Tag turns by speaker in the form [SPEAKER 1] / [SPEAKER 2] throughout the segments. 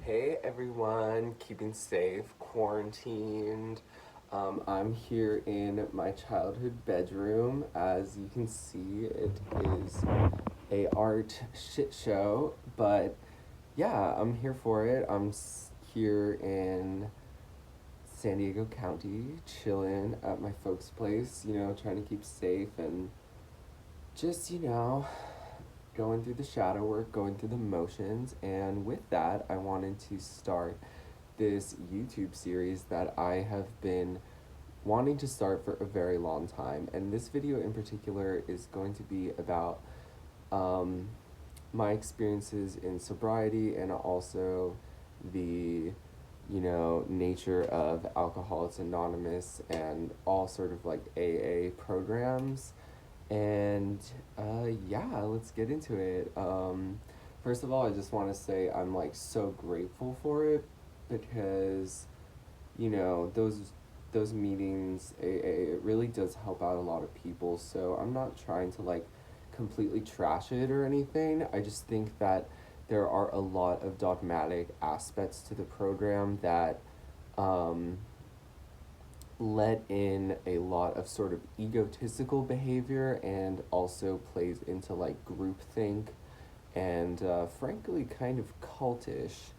[SPEAKER 1] Hey everyone, keeping safe, quarantined. I'm here in my childhood bedroom. As you can see, it is a art shit show, but yeah, I'm here for it. Here in San Diego County, chilling at my folks' place, trying to keep safe and just, going through the shadow work, going through the motions. And with that, I wanted to start this YouTube series that I have been wanting to start for a very long time. And this video in particular is going to be about um, my experiences in sobriety and also the nature of Alcoholics Anonymous and all sort of like AA programs. And yeah, let's get into it. First of all, I just want to say I'm like so grateful for it because those meetings, it really does help out a lot of people. So I'm not trying to like completely trash it or anything. I just think that there are a lot of dogmatic aspects to the program that um, let in a lot of sort of egotistical behavior and also plays into like groupthink and frankly kind of cultish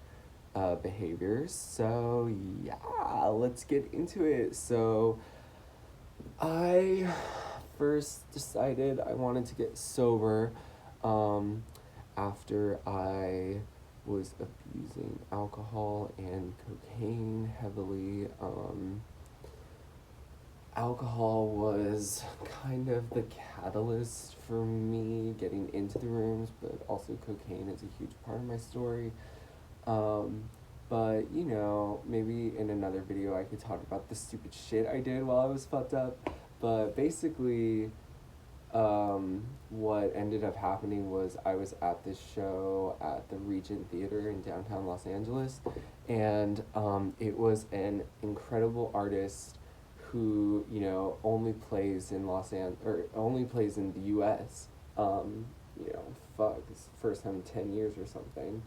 [SPEAKER 1] behaviors. So yeah, let's get into it. So I first decided I wanted to get sober um, after I was abusing alcohol and cocaine heavily. Alcohol was kind of the catalyst for me getting into the rooms, but also cocaine is a huge part of my story. Um, but maybe in another video I could talk about the stupid shit I did while I was fucked up. But basically, what ended up happening was I was at this show at the Regent Theater in downtown Los Angeles, and it was an incredible artist who only plays in or only plays in the U.S. Fuck, it's the first time in 10 years or something,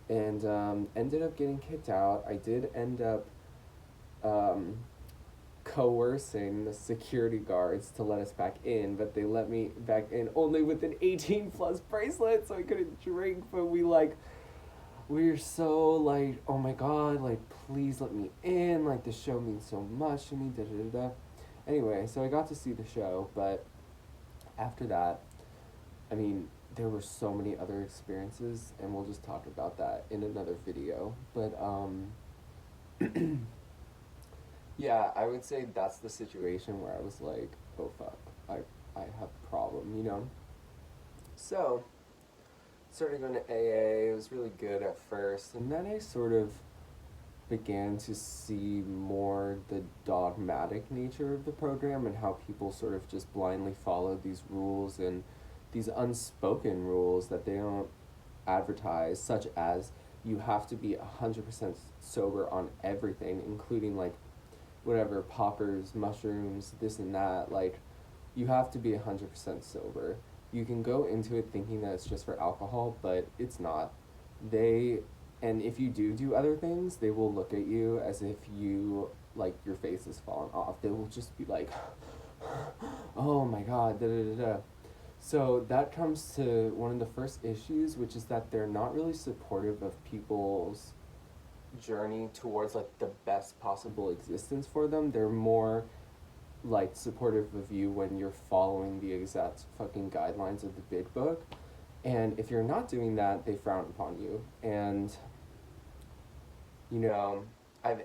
[SPEAKER 1] and ended up getting kicked out. I did end up um, coercing the security guards to let us back in, but they let me back in only with an 18 plus bracelet, so I couldn't drink. But we're so like, oh my god, like please let me in, like the show means so much to me, da da da da. Anyway, so I got to see the show, but after that, I mean, there were so many other experiences, and we'll just talk about that in another video. But yeah, I would say that's the situation where I was like, oh fuck, I have a problem. So started going to AA. It was really good at first, and then I sort of began to see more the dogmatic nature of the program and how people sort of just blindly follow these rules and these unspoken rules that they don't advertise, such as you have to be 100% sober on everything, including like whatever poppers, mushrooms, this and that. Like, you have to be 100% sober. You can go into it thinking that it's just for alcohol, but it's not. They, and if you do other things, they will look at you as if you, like, your face has fallen off. They will just be like, oh my god, da da da da. So that comes to one of the first issues, which is that they're not really supportive of people's journey towards like the best possible existence for them. They're more like supportive of you when you're following the exact fucking guidelines of the big book. And if you're not doing that, they frown upon you. And you know,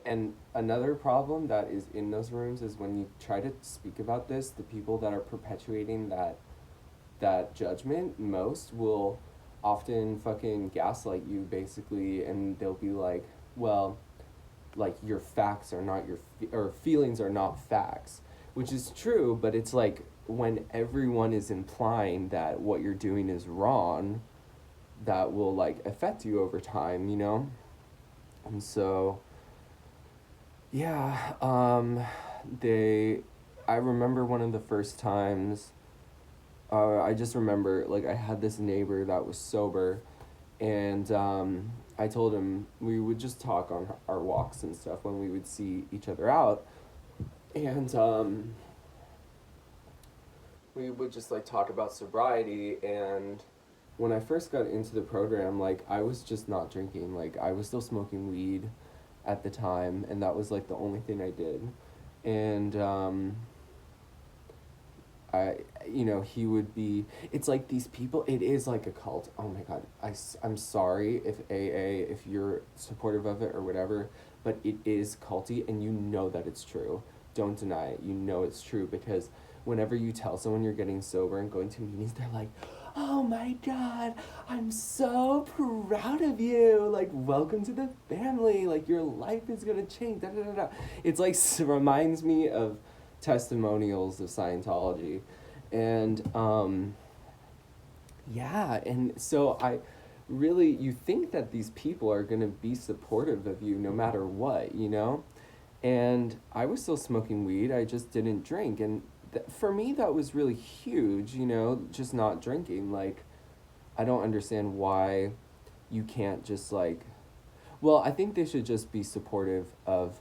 [SPEAKER 1] and another problem that is in those rooms is when you try to speak about this, the people that are perpetuating that judgment most will often fucking gaslight you basically, and they'll be like, well, like your facts are not or feelings are not facts, which is true, but it's like when everyone is implying that what you're doing is wrong, that will like affect you over time. And so yeah, they I remember one of the first times, I just remember like I had this neighbor that was sober, and I told him we would just talk on our walks and stuff when we would see each other out, and we would just like talk about sobriety. And when I first got into the program, like I was just not drinking. Like I was still smoking weed at the time, and that was like the only thing I did. And I, he would be, it's like these people, it is like a cult. Oh my God. I'm sorry if if you're supportive of it or whatever, but it is culty, and you know that it's true. Don't deny it. You know it's true, because whenever you tell someone you're getting sober and going to meetings, they're like, oh my God, I'm so proud of you. Like, welcome to the family. Like, your life is going to change. Da, da, da, da. It's like, reminds me of testimonials of Scientology. And yeah, and so I really, you think that these people are going to be supportive of you no matter what, you know? And I was still smoking weed, I just didn't drink. And for me, that was really huge, just not drinking. Like, I don't understand why you can't just like, well, I think they should just be supportive of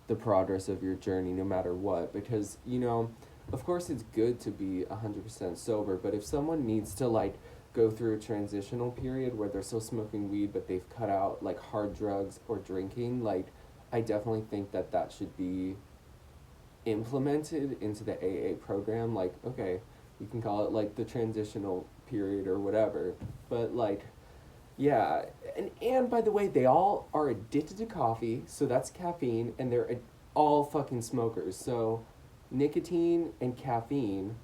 [SPEAKER 1] the progress of your journey no matter what, because of course it's good to be 100% sober, but if someone needs to like go through a transitional period where they're still smoking weed but they've cut out like hard drugs or drinking, like I definitely think that that should be implemented into the AA program. Like, okay, you can call it like the transitional period or whatever, but like, yeah. And by the way, they all are addicted to coffee, so that's caffeine, and they're all fucking smokers. So nicotine and caffeine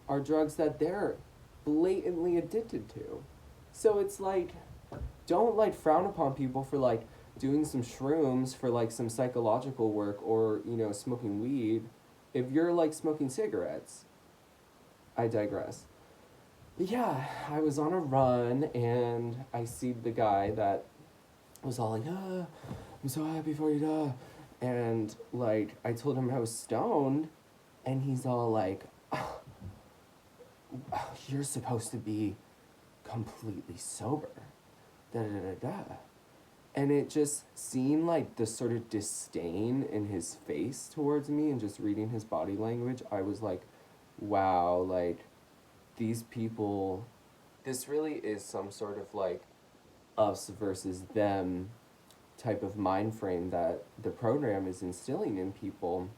[SPEAKER 1] are drugs that they're blatantly addicted to. So it's like, don't like frown upon people for like doing some shrooms for like some psychological work, or smoking weed if you're like smoking cigarettes. I digress. Yeah, I was on a run, and I see the guy that was all like, I'm so happy for you, and like I told him I was stoned, and he's all like, oh, you're supposed to be completely sober, da da da da. And it just seemed like the sort of disdain in his face towards me, and just reading his body language, I was like, wow, like these people, this really is some sort of like us versus them type of mind frame that the program is instilling in people.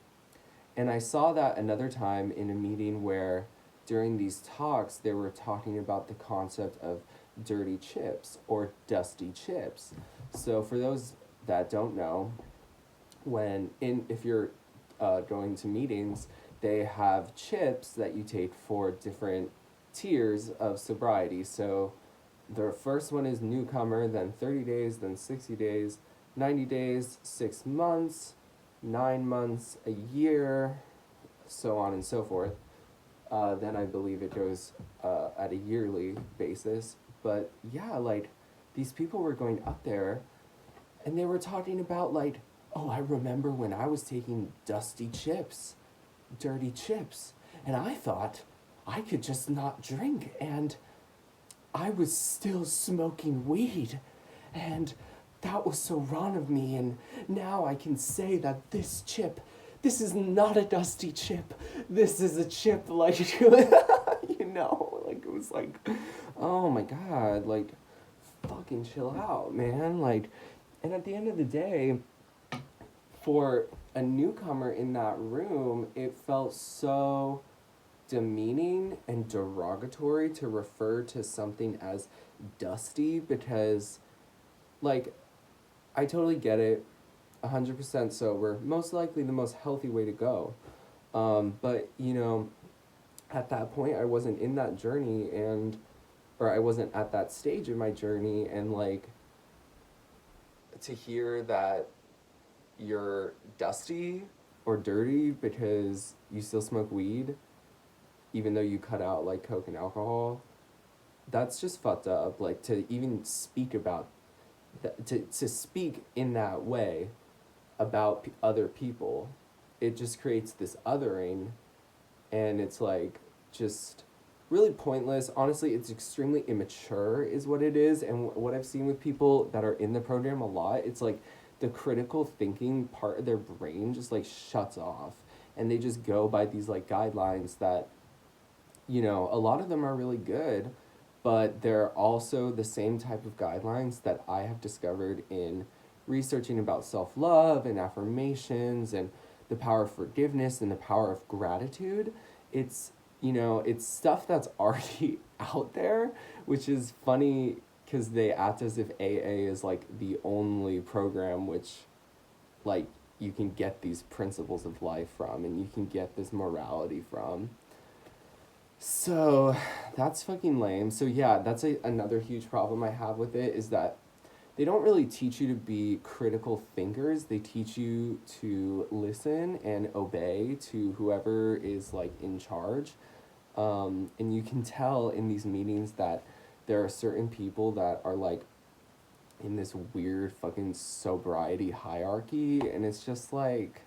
[SPEAKER 1] And I saw that another time in a meeting where during these talks they were talking about the concept of dirty chips or dusty chips. So for those that don't know, if you're going to meetings, they have chips that you take for different tiers of sobriety. So the first one is newcomer, then 30 days, then 60 days, 90 days, 6 months, 9 months, a year, so on and so forth. Then I believe it goes at a yearly basis. But yeah, like these people were going up there, and they were talking about like, oh, I remember when I was taking dusty chips, dirty chips, and I thought I could just not drink, and I was still smoking weed, and that was so wrong of me, and now I can say that this is not a dusty chip. This is a chip like, like it was like, oh my God, like fucking chill out, man. Like, and at the end of the day, for a newcomer in that room, it felt so demeaning and derogatory to refer to something as dusty, because like I totally get it, 100% sober, most likely the most healthy way to go, but at that point I wasn't in that journey, or I wasn't at that stage in my journey, and like to hear that you're dusty or dirty because you still smoke weed even though you cut out like coke and alcohol, that's just fucked up. Like to even speak about to speak in that way about other people, it just creates this othering, and it's like just really pointless. Honestly, it's extremely immature, is what it is. And what I've seen with people that are in the program a lot, it's like the critical thinking part of their brain just like shuts off, and they just go by these like guidelines that, a lot of them are really good, but they're also the same type of guidelines that I have discovered in researching about self love and affirmations and the power of forgiveness and the power of gratitude. It's, it's stuff that's already out there, which is funny because they act as if AA is like the only program which, like, you can get these principles of life from and you can get this morality from. So that's fucking lame. So yeah, that's another huge problem I have with it, is that they don't really teach you to be critical thinkers. They teach you to listen and obey to whoever is like in charge. And you can tell in these meetings that there are certain people that are like in this weird fucking sobriety hierarchy, and it's just like,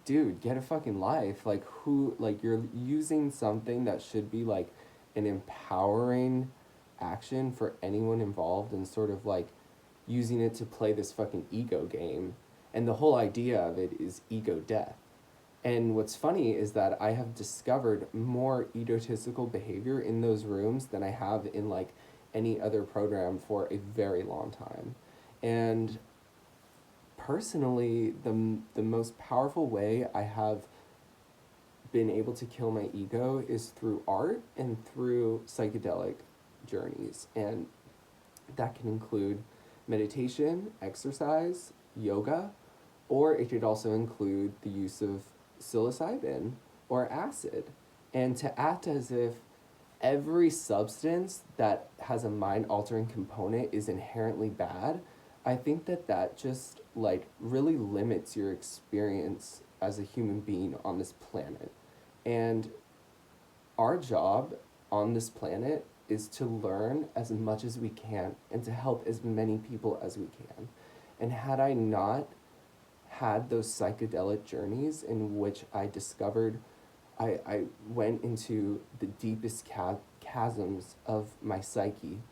[SPEAKER 1] dude, get a fucking life. Like, who, like, you're using something that should be like an empowering action for anyone involved, and sort of like using it to play this fucking ego game. And the whole idea of it is ego death. And what's funny is that I have discovered more egotistical behavior in those rooms than I have in like any other program for a very long time. And personally, the most powerful way I have been able to kill my ego is through art and through psychedelic journeys. And that can include meditation, exercise, yoga, or it could also include the use of psilocybin or acid. And to act as if every substance that has a mind altering component is inherently bad, I think that that just like really limits your experience as a human being on this planet. And our job on this planet is to learn as much as we can and to help as many people as we can. And had I not had those psychedelic journeys in which I discovered, I went into the deepest chasms of my psyche,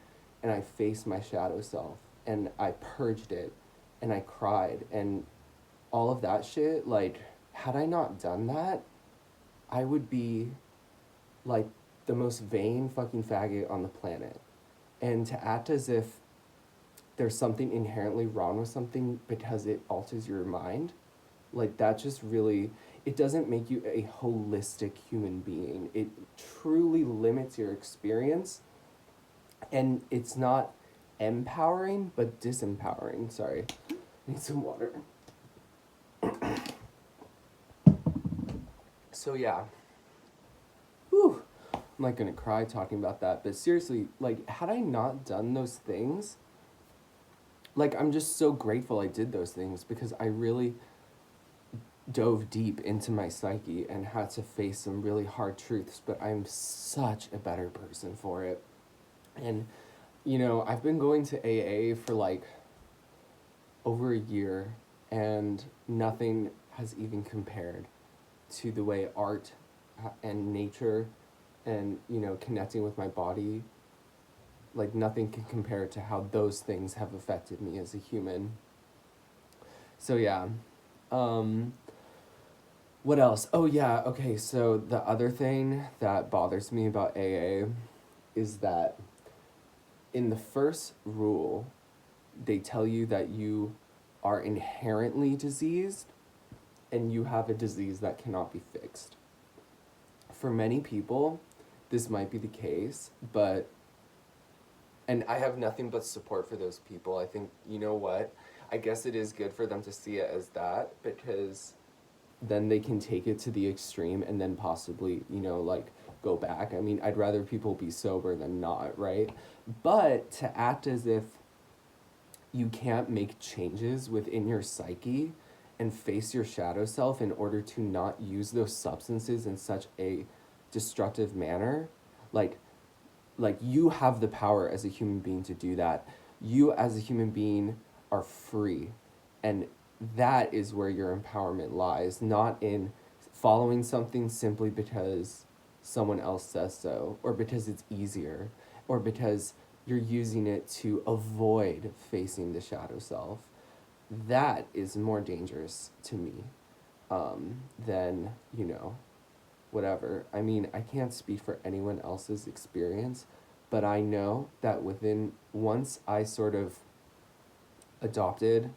[SPEAKER 1] and I faced my shadow self and I purged it and I cried and all of that shit. Like, had I not done that, I would be like the most vain fucking faggot on the planet. And to act as if there's something inherently wrong with something because it alters your mind, like, that just really, it doesn't make you a holistic human being. It truly limits your experience, and it's not empowering but disempowering. Sorry, I need some water. So yeah, whew, I'm like gonna cry talking about that, but seriously, like, had I not done those things, like, I'm just so grateful I did those things, because I really dove deep into my psyche and had to face some really hard truths, but I'm such a better person for it. And, I've been going to AA for like over a year, and nothing has even compared to the way art and nature and, connecting with my body, like, nothing can compare to how those things have affected me as a human. So yeah. What else? Oh yeah, okay, so the other thing that bothers me about AA is that in the first rule, they tell you that you are inherently diseased and you have a disease that cannot be fixed. For many people, this might be the case, but, and I have nothing but support for those people. I think, you know what? I guess it is good for them to see it as that, because then they can take it to the extreme and then possibly, like, go back. I mean, I'd rather people be sober than not, right? But to act as if you can't make changes within your psyche and face your shadow self in order to not use those substances in such a destructive manner, like you have the power as a human being to do that. You as a human being are free, and that is where your empowerment lies, not in following something simply because someone else says so, or because it's easier, or because you're using it to avoid facing the shadow self. That is more dangerous to me, than, whatever. I mean, I can't speak for anyone else's experience, but I know that once I sort of adopted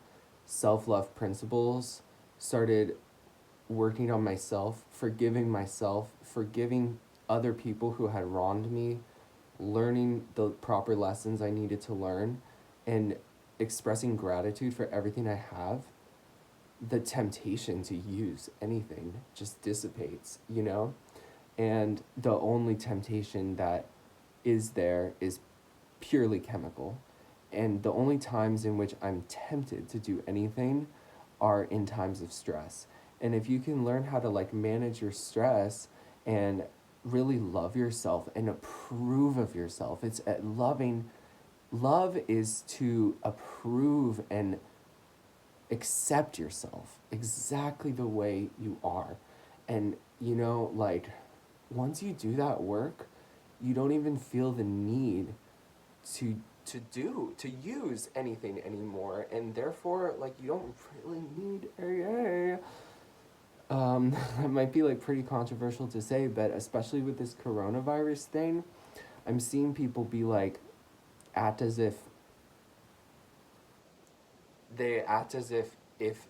[SPEAKER 1] self love principles, started working on myself, forgiving other people who had wronged me, learning the proper lessons I needed to learn, and expressing gratitude for everything I have, the temptation to use anything just dissipates, And the only temptation that is there is purely chemical. And the only times in which I'm tempted to do anything are in times of stress. And if you can learn how to like manage your stress and really love yourself and approve of yourself, it's at loving. Love is to approve and accept yourself exactly the way you are. And, like, once you do that work, you don't even feel the need to use anything anymore, and therefore, like, you don't really need AA. That might be like pretty controversial to say, but especially with this coronavirus thing, I'm seeing people be like, act as if they act as if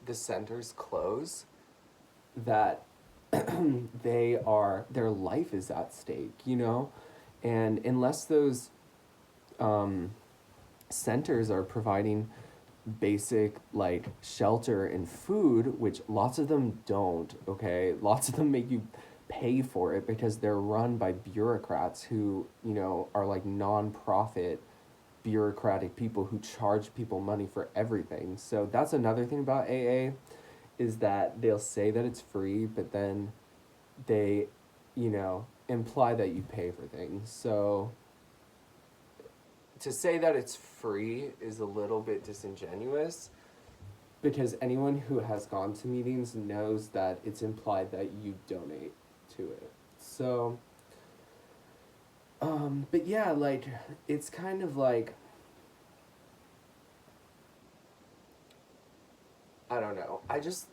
[SPEAKER 1] the centers close, that their life is at stake, and unless those um, centers are providing basic like shelter and food, which lots of them don't, okay, lots of them make you pay for it because they're run by bureaucrats who are like non-profit bureaucratic people who charge people money for everything. So that's another thing about AA, is that they'll say that it's free, but then they, imply that you pay for things. So to say that it's free is a little bit disingenuous, because anyone who has gone to meetings knows that it's implied that you donate to it. So, but yeah, like, it's kind of like, I don't know. I just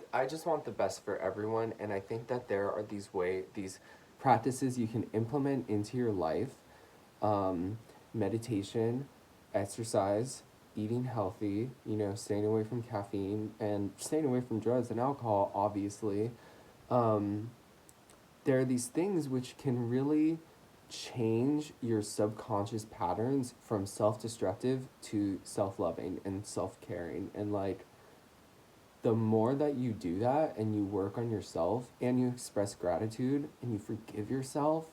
[SPEAKER 1] want the best for everyone, and I think that there are these practices you can implement into your life. Meditation, exercise, eating healthy, staying away from caffeine and staying away from drugs and alcohol, obviously. Um, there are these things which can really change your subconscious patterns from self-destructive to self-loving and self-caring, and like, the more that you do that and you work on yourself and you express gratitude and you forgive yourself,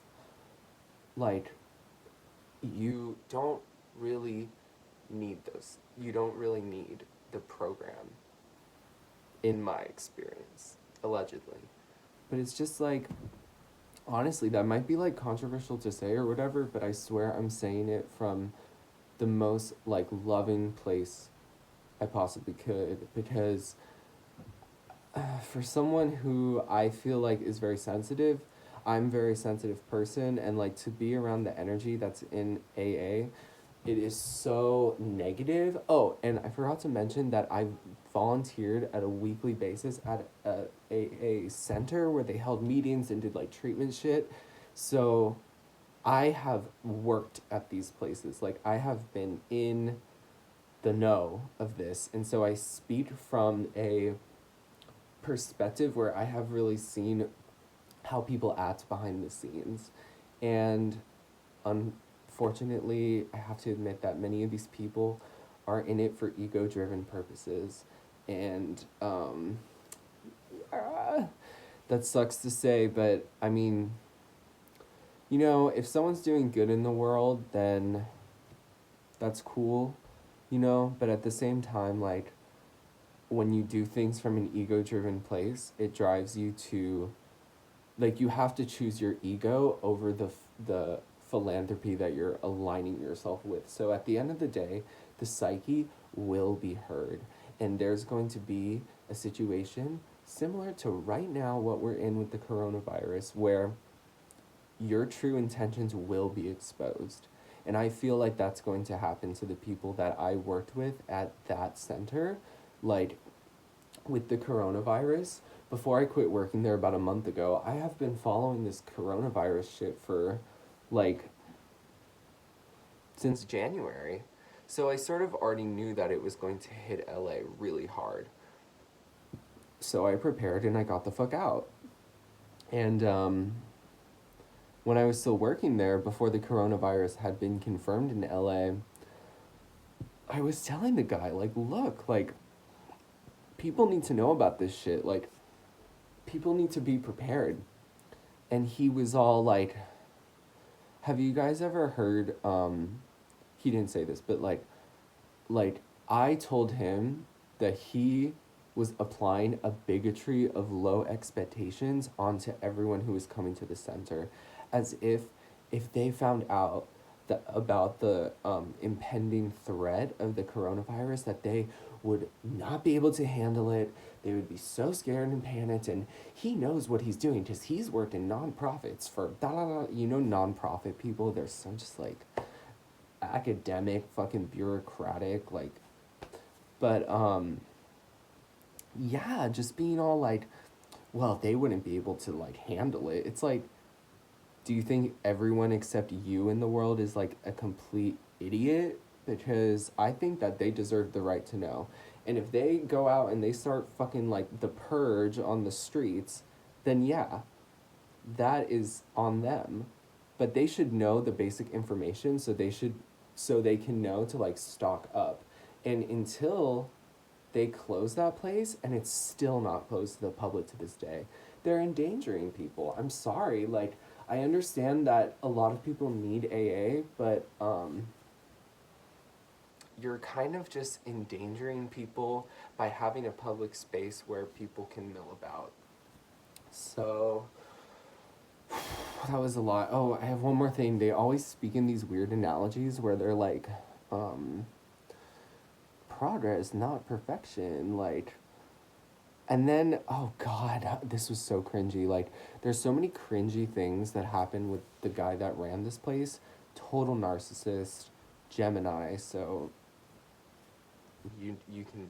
[SPEAKER 1] like, you don't really you don't really need the program, in my experience, allegedly. But it's just like, honestly, that might be like controversial to say or whatever, but I swear I'm saying it from the most like loving place I possibly could, because for someone who I feel like is very sensitive, I'm a very sensitive person, and like, to be around the energy that's in AA, it is so negative. Oh, and I forgot to mention that I volunteered at a weekly basis at a center where they held meetings and did like treatment shit. So I have worked at these places. Like, I have been in the know of this. And so I speak from a perspective where I have really seen how people act behind the scenes. And unfortunately, I have to admit that many of these people are in it for ego driven purposes. And ah, that sucks to say, but I mean, if someone's doing good in the world, then that's cool, but at the same time, like, when you do things from an ego driven place, it drives you to, like, you have to choose your ego over the philanthropy that you're aligning yourself with. So at the end of the day, the psyche will be heard, and there's going to be a situation similar to right now what we're in with the coronavirus, where your true intentions will be exposed. And I feel like that's going to happen to the people that I worked with at that center, like with the coronavirus. Before I quit working there about a month ago, I have been following this coronavirus shit for like since January. So I sort of already knew that it was going to hit LA really hard. So I prepared and I got the fuck out. And when I was still working there, before the coronavirus had been confirmed in LA, I was telling the guy, like, look, like, people need to know about this shit. Like, people need to be prepared. And he was all like, have you guys ever heard, he didn't say this, but like, I told him that he was applying a bigotry of low expectations onto everyone who was coming to the center, as if they found out that about the impending threat of the coronavirus, that they would not be able to handle it. They would be so scared and panicked, and he knows what he's doing because he's worked in nonprofits for nonprofit people. They're so just like academic, fucking bureaucratic, like, but yeah, just being all like, well, they wouldn't be able to like handle it. It's like, do you think everyone except you in the world is like a complete idiot? Because I think that they deserve the right to know. And if they go out and they start fucking like the purge on the streets, then yeah, that is on them. But they should know the basic information, so they can know to like stock up. And until they close that place, and it's still not closed to the public to this day, they're endangering people. I'm sorry, like, I understand that a lot of people need AA, but you're kind of just endangering people by having a public space where people can mill about. So that was a lot. Oh, I have one more thing. They always speak in these weird analogies where they're like, progress, not perfection. Like, and then, oh God, this was so cringy. Like, there's so many cringy things that happened with the guy that ran this place. Total narcissist, Gemini. So you can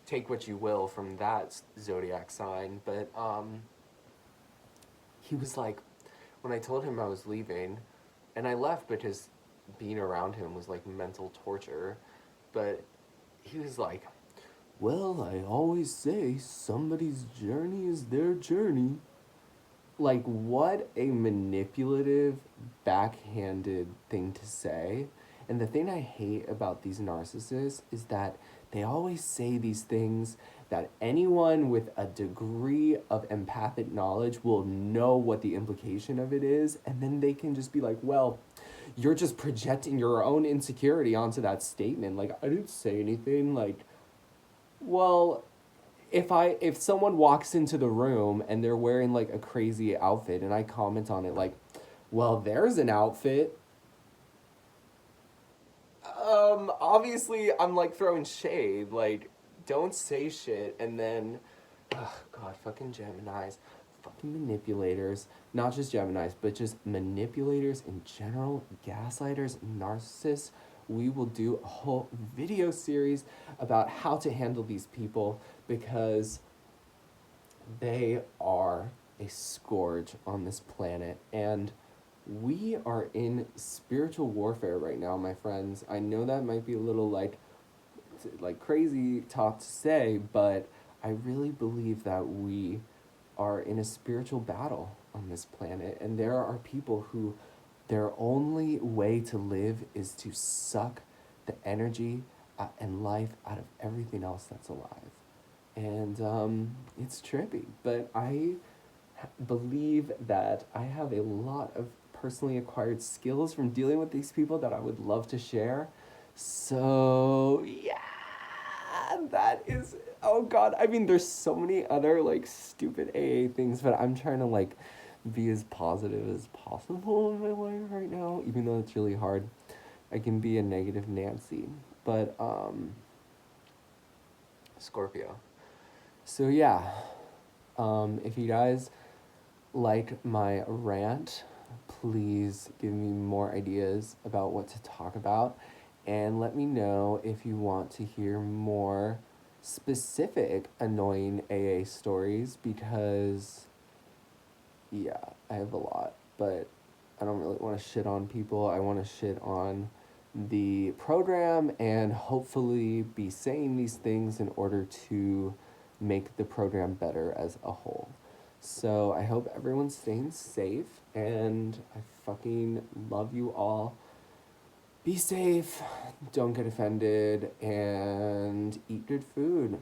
[SPEAKER 1] take what you will from that zodiac sign. But he was like, when I told him I was leaving, and I left because being around him was like mental torture. But he was like, well, I always say somebody's journey is their journey. Like, what a manipulative, backhanded thing to say. And the thing I hate about these narcissists is that they always say these things that anyone with a degree of empathic knowledge will know what the implication of it is. And then they can just be like, well, you're just projecting your own insecurity onto that statement. Like, I didn't say anything. Like, well, if someone walks into the room and they're wearing like a crazy outfit and I comment on it like, well, there's an outfit. Obviously I'm like throwing shade. Like, don't say shit and then, oh God, fucking Geminis, fucking manipulators. Not just Geminis, but just manipulators in general, gaslighters, narcissists. We will do a whole video series about how to handle these people because they are a scourge on this planet. And we are in spiritual warfare right now, my friends. I know that might be a little like crazy talk to say, but I really believe that we are in a spiritual battle on this planet, and there are people who their only way to live is to suck the energy and life out of everything else that's alive. And it's trippy, but I believe that I have a lot of personally acquired skills from dealing with these people that I would love to share. So, yeah, that is, oh God. I mean, there's so many other like stupid AA things, but I'm trying to like be as positive as possible in my life right now, even though it's really hard. I can be a negative Nancy, but Scorpio. So yeah, if you guys like my rant, please give me more ideas about what to talk about. And let me know if you want to hear more specific annoying AA stories because, yeah, I have a lot. But I don't really want to shit on people. I want to shit on the program and hopefully be saying these things in order to make the program better as a whole. So I hope everyone's staying safe and I fucking love you all. Be safe, don't get offended, and eat good food.